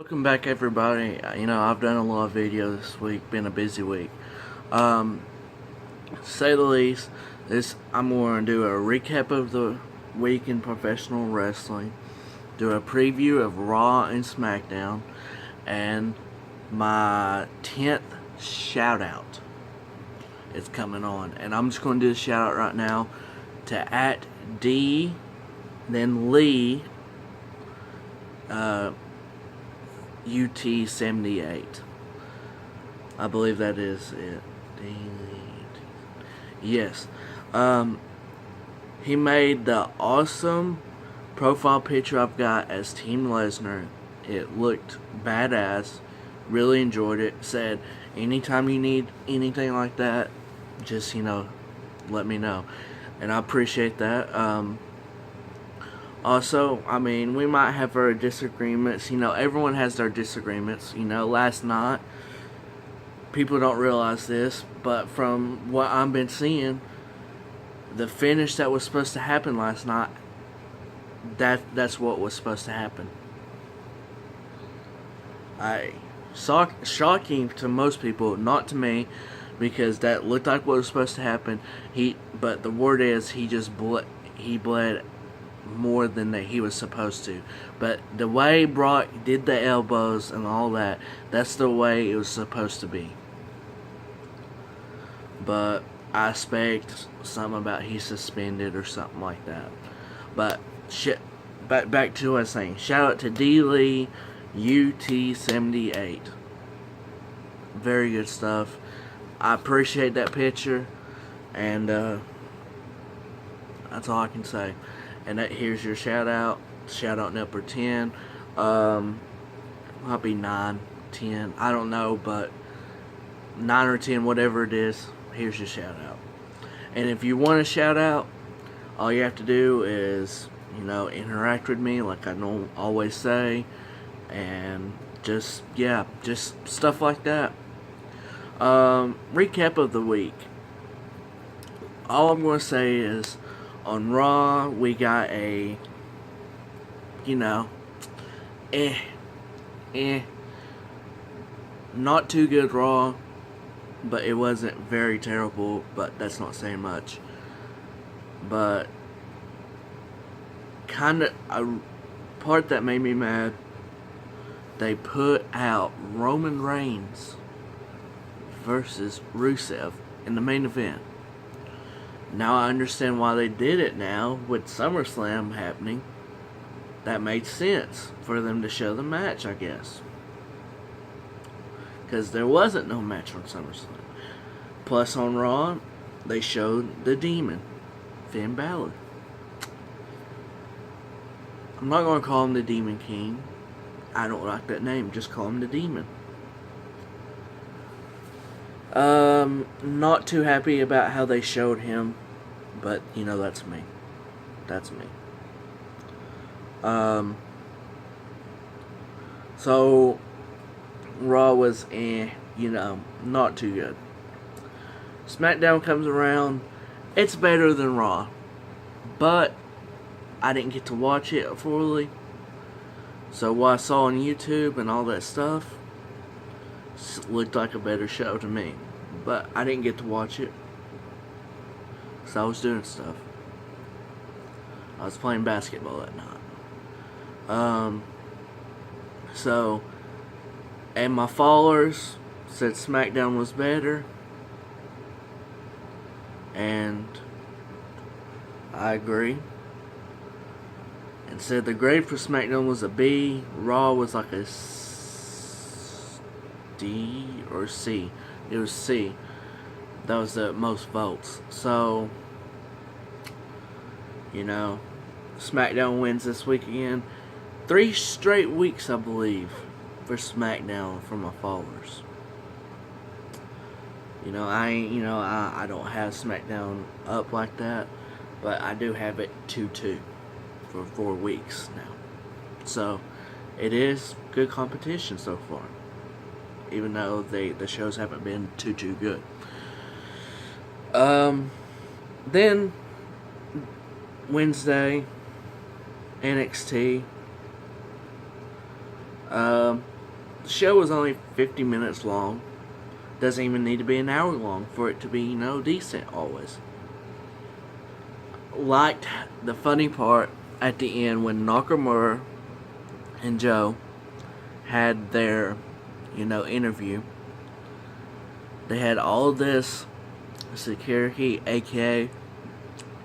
Welcome back, everybody. I've done a lot of videos this week, been a busy week. To say the least, I'm going to do a recap of the week in professional wrestling, do a preview of Raw and SmackDown, and my 10th shout out is coming on. And I'm just going to do a shout out right now to @D, then Lee, UT78. I believe that is it. Yes. He made the awesome profile picture I've got as Team Lesnar. It looked badass. Really enjoyed it. Said, anytime you need anything like that, just, let me know. And I appreciate that. Also, we might have our disagreements. Everyone has their disagreements. Last night, people don't realize this, but from what I've been seeing, the finish that was supposed to happen last night, that's what was supposed to happen. Shocking to most people, not to me, because that looked like what was supposed to happen. But the word is he bled more than he was supposed to. But the way Brock did the elbows and all that, that's the way it was supposed to be. But I expect something about he's suspended or something like that. But back to what I was saying. Shout out to D. Lee, UT78. Very good stuff. I appreciate that picture, and that's all I can say. And here's your shout out. Shout out number 10. Might be 9, 10. I don't know, but 9 or 10, whatever it is, here's your shout out. And if you want a shout out, all you have to do is, interact with me like I always say. And just stuff like that. Recap of the week. All I'm going to say is, on Raw, we got a, not too good Raw, but it wasn't very terrible, but that's not saying much. But, a part that made me mad, they put out Roman Reigns versus Rusev in the main event. Now I understand why they did it now with SummerSlam happening. That made sense for them to show the match, I guess. Because there wasn't no match on SummerSlam. Plus on Raw, they showed the Demon, Finn Balor. I'm not going to call him the Demon King. I don't like that name. Just call him the Demon. Not too happy about how they showed him, but that's me. That's me. So Raw was not too good. SmackDown comes around, it's better than Raw, but I didn't get to watch it fully. So what I saw on YouTube and all that stuff looked like a better show to me. But I didn't get to watch it, because I was doing stuff. I was playing basketball that night. And my followers said SmackDown was better. And I agree. And said the grade for SmackDown was a B. Raw was like a D or C. It was C. That was the most votes. So, SmackDown wins this week again. 3 straight weeks, I believe, for SmackDown from my followers. I don't have SmackDown up like that, but I do have it 2-2 for 4 weeks now. So, it is good competition so far, even though the shows haven't been too good. Then Wednesday, NXT. The show was only 50 minutes long. Doesn't even need to be an hour long for it to be, decent always. Liked the funny part at the end when Nakamura and Joe had their, interview. They had all of this security, aka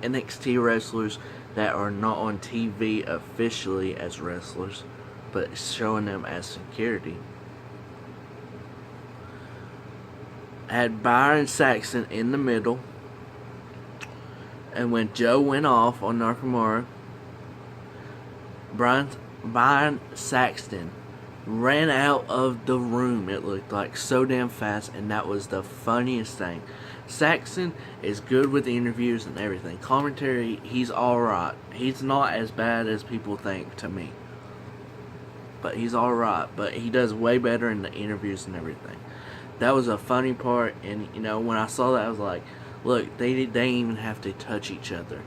NXT wrestlers that are not on TV officially as wrestlers, but showing them as security. Had Byron Saxton in the middle, and when Joe went off on Nakamura, Byron Saxton ran out of the room, it looked like, so damn fast, and that was the funniest thing. Saxton is good with interviews and everything. Commentary, he's alright. He's not as bad as people think, to me. But he's alright. But he does way better in the interviews and everything. That was a funny part, and, when I saw that, I was like, look, they didn't even have to touch each other.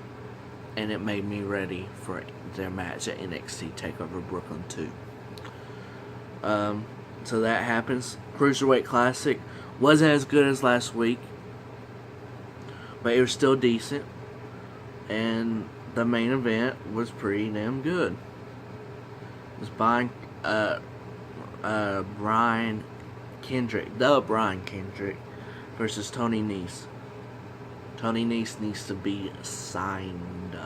And it made me ready for their match at NXT TakeOver Brooklyn 2. So that happens. Cruiserweight Classic wasn't as good as last week, but it was still decent. And the main event was pretty damn good. It was Brian Kendrick, the Brian Kendrick, versus Tony Nese. Tony Nese needs to be signed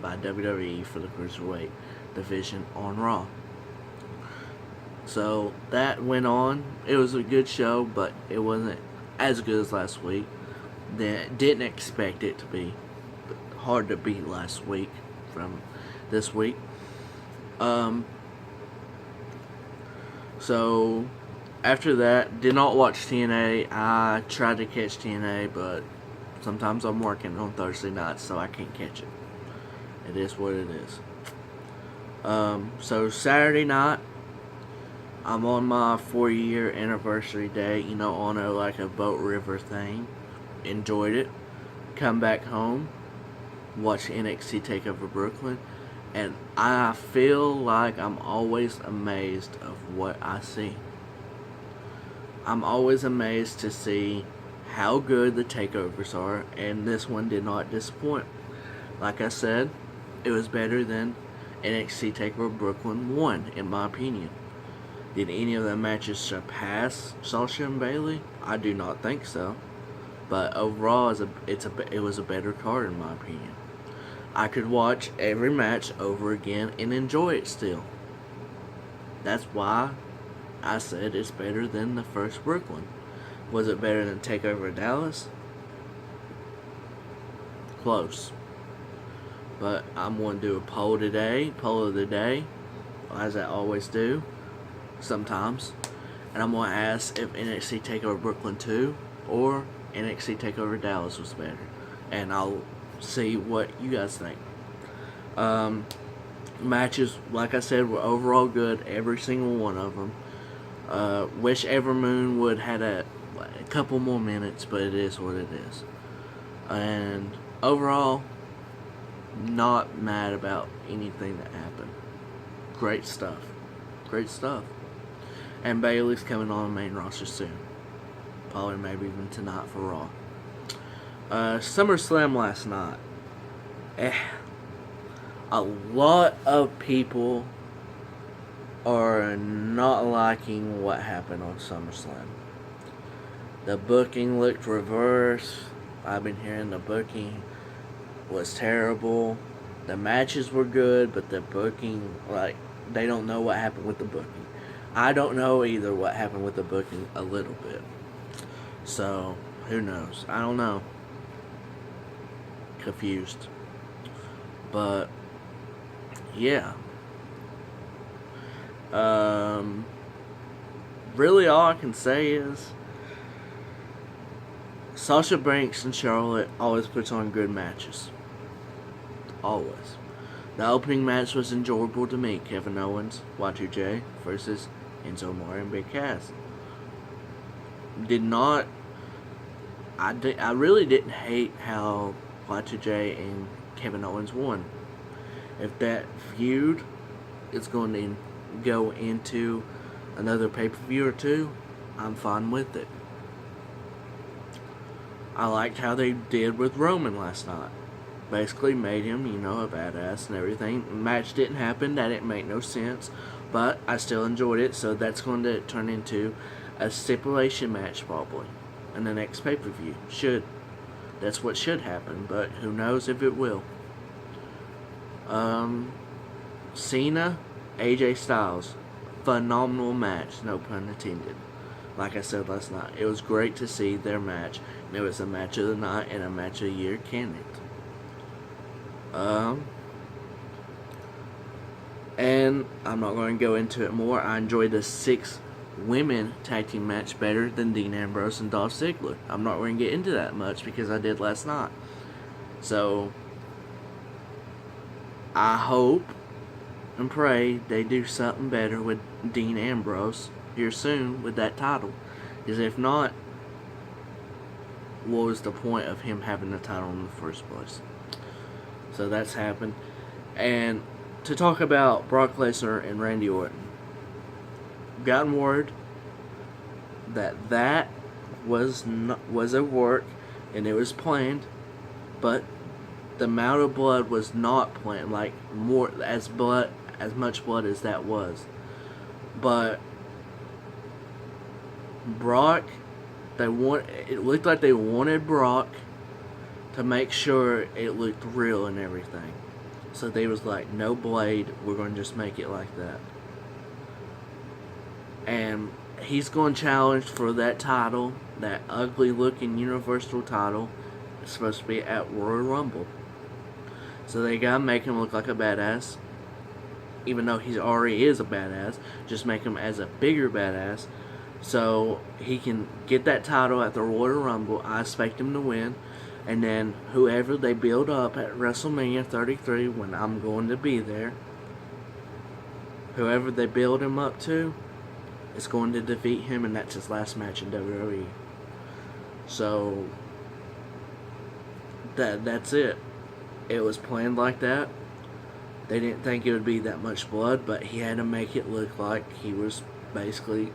by WWE for the Cruiserweight division on Raw. So that went on. It was a good show, but it wasn't as good as last week. Didn't expect it to be. Hard to beat last week from this week. So after that, did not watch TNA. I tried to catch TNA, but sometimes I'm working on Thursday nights, so I can't catch it. It is what it is. So Saturday night, I'm on my 4-year anniversary day, on a boat river thing. Enjoyed it. Come back home, watch NXT TakeOver Brooklyn, and I feel like I'm always amazed of what I see. I'm always amazed to see how good the takeovers are, and this one did not disappoint. Like I said, it was better than NXT TakeOver Brooklyn 1, in my opinion. Did any of the matches surpass Sasha and Bayley? I do not think so. But overall, it was a better card in my opinion. I could watch every match over again and enjoy it still. That's why I said it's better than the first Brooklyn. Was it better than TakeOver Dallas? Close. But I'm going to do a poll of the day, as I always do, sometimes. And I'm going to ask if NXT TakeOver Brooklyn 2 or NXT TakeOver Dallas was better. And I'll see what you guys think. Matches, like I said, were overall good, every single one of them. Wish Evermoon would had a couple more minutes, but it is what it is. And overall, not mad about anything that happened. Great stuff. And Bayley's coming on the main roster soon. Probably maybe even tonight for Raw. SummerSlam last night. A lot of people are not liking what happened on SummerSlam. The booking looked reversed. I've been hearing the booking was terrible. The matches were good, but the booking, they don't know what happened with the booking. I don't know either what happened with the booking a little bit. So, who knows? I don't know. Confused. But, yeah. Really all I can say is Sasha Banks and Charlotte always puts on good matches. Always. The opening match was enjoyable to me. Kevin Owens, Y2J versus Enzo Amore and Big Cass. I really didn't hate how Y2J and Kevin Owens won. If that feud is going to go into another pay-per-view or two, I'm fine with it. I liked how they did with Roman last night. Basically made him, a badass and everything. The match didn't happen. That didn't make no sense. But I still enjoyed it. So that's going to turn into a stipulation match probably in the next pay-per-view. That's what should happen. But who knows if it will. Cena, AJ Styles. Phenomenal match. No pun intended. Like I said last night, it was great to see their match. And it was a match of the night and a match of the year candidate. And I'm not going to go into it more. I enjoyed the 6 women tag team match better than Dean Ambrose and Dolph Ziggler. I'm not going to get into that much because I did last night. So I hope and pray they do something better with Dean Ambrose here soon with that title. Because if not, what was the point of him having the title in the first place? So that's happened. And to talk about Brock Lesnar and Randy Orton, gotten word that was a work and it was planned, but the amount of blood was not planned. Like as much blood as that was, but Brock, it looked like they wanted Brock to make sure it looked real and everything. So they was like, no blade, we're going to just make it like that. And he's going to challenge for that title, that ugly looking Universal title. It's supposed to be at Royal Rumble. So they got to make him look like a badass. Even though he already is a badass, just make him as a bigger badass. So he can get that title at the Royal Rumble. I expect him to win. And then whoever they build up at WrestleMania 33, when I'm going to be there, whoever they build him up to is going to defeat him, and that's his last match in WWE. So that's it. It was planned like that. They didn't think it would be that much blood, but he had to make it look like he was basically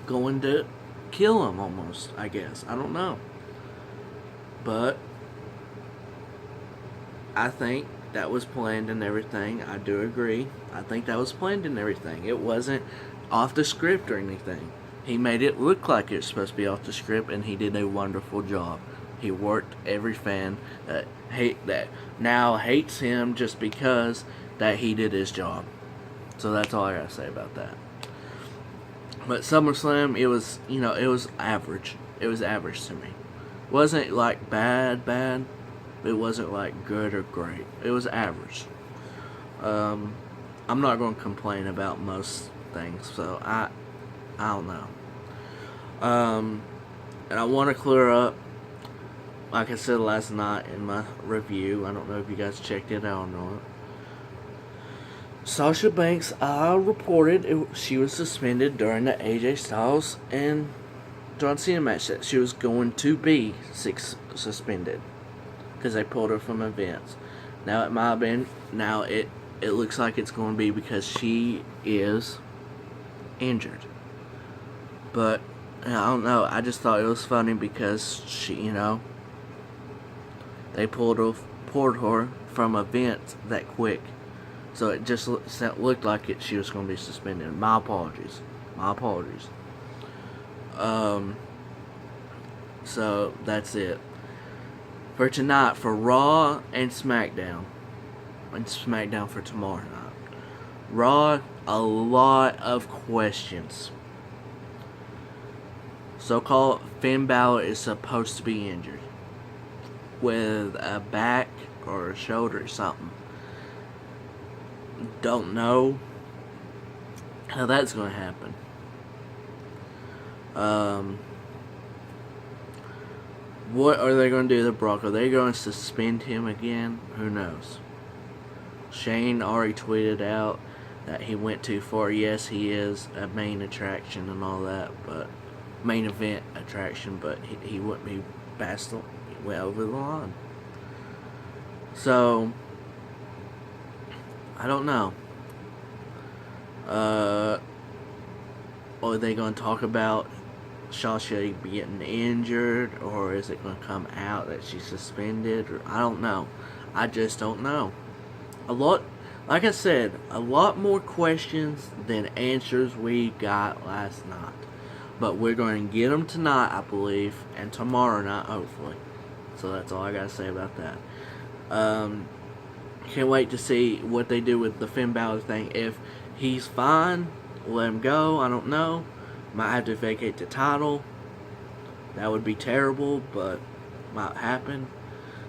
going to kill him almost, I guess. I don't know. But I think that was planned and everything. I do agree. I think that was planned and everything. It wasn't off the script or anything. He made it look like it was supposed to be off the script, and he did a wonderful job. He worked every fan that now hates him just because that he did his job. So that's all I gotta say about that. But SummerSlam, it was average. It was average to me. It wasn't like bad. It wasn't like good or great. It was average. I'm not going to complain about most things, so I don't know. And I want to clear up, like I said last night in my review, I don't know if you guys checked it out or not. Sasha Banks, I reported she was suspended during the AJ Styles and John Cena match, that she was going to be suspended because they pulled her from events. Now it might have been. Now it looks like it's going to be because she is injured. But I don't know. I just thought it was funny because she, they pulled her from events that quick. So it just looked like she was going to be suspended. My apologies. So that's it for tonight for Raw and SmackDown. And SmackDown for tomorrow night. Raw, a lot of questions. So-called Finn Balor is supposed to be injured with a back or a shoulder or something. Don't know how that's going to happen. What are they going to do to Brock? Are they going to suspend him again? Who knows? Shane already tweeted out that he went too far. Yes, he is a main attraction and all that, but main event attraction, but he wouldn't be past way over the line. So I don't know. Are they going to talk about Sasha getting injured, or is it going to come out that she's suspended? Or, I don't know. I just don't know. Like I said, a lot more questions than answers we got last night. But we're going to get them tonight, I believe, and tomorrow night, hopefully. So that's all I got to say about that. Can't wait to see what they do with the Finn Balor thing. If he's fine, let him go. I don't know. Might have to vacate the title. That would be terrible, but might happen.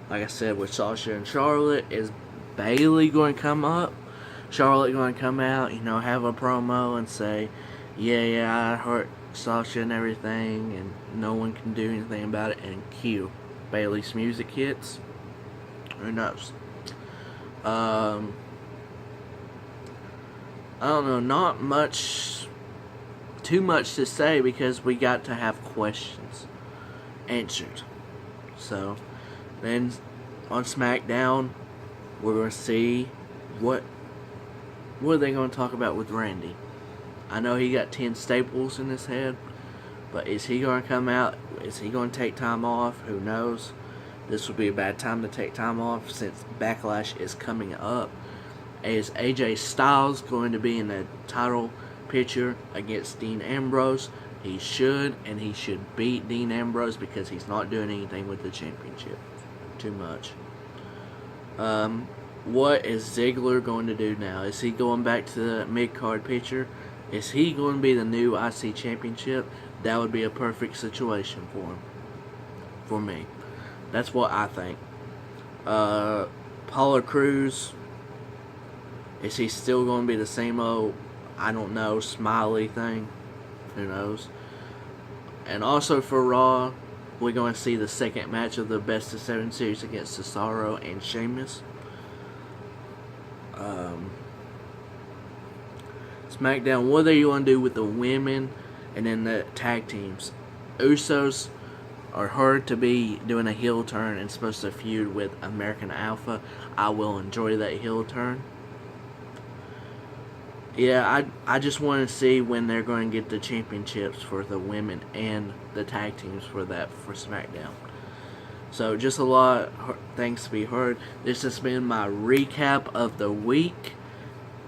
Like I said, with Sasha and Charlotte, is Bayley going to come up? Charlotte going to come out, have a promo and say, yeah, I hurt Sasha and everything, and no one can do anything about it, and cue Bayley's music hits? Who knows? I don't know, not too much to say, because we got to have questions answered. So then on SmackDown, we're going to see what are they going to talk about with Randy. I know he got 10 staples in his head, but is he going to come out? Is he going to take time off? Who knows? This would be a bad time to take time off, since Backlash is coming up. Is AJ Styles going to be in the title picture against Dean Ambrose? He should, and he should beat Dean Ambrose, because he's not doing anything with the championship. Too much. What is Ziggler going to do now? Is he going back to the mid-card picture? Is he going to be the new IC championship? That would be a perfect situation for him. For me. That's what I think. Apollo Crews, is he still going to be the same old, I don't know, smiley thing? Who knows? And also for Raw, we're going to see the second match of the Best of 7 series against Cesaro and Sheamus. SmackDown, what are you going to do with the women and then the tag teams? Usos are heard to be doing a heel turn and supposed to feud with American Alpha. I will enjoy that heel turn. Yeah, I just want to see when they're going to get the championships for the women and the tag teams for SmackDown. So just a lot of things to be heard. This has been my recap of the week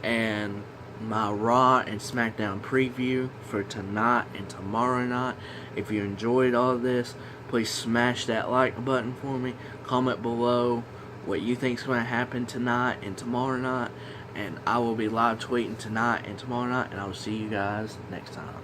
and my Raw and SmackDown preview for tonight and tomorrow night. If you enjoyed all of this, please smash that like button for me. Comment below what you think is going to happen tonight and tomorrow night. And I will be live tweeting tonight and tomorrow night. And I will see you guys next time.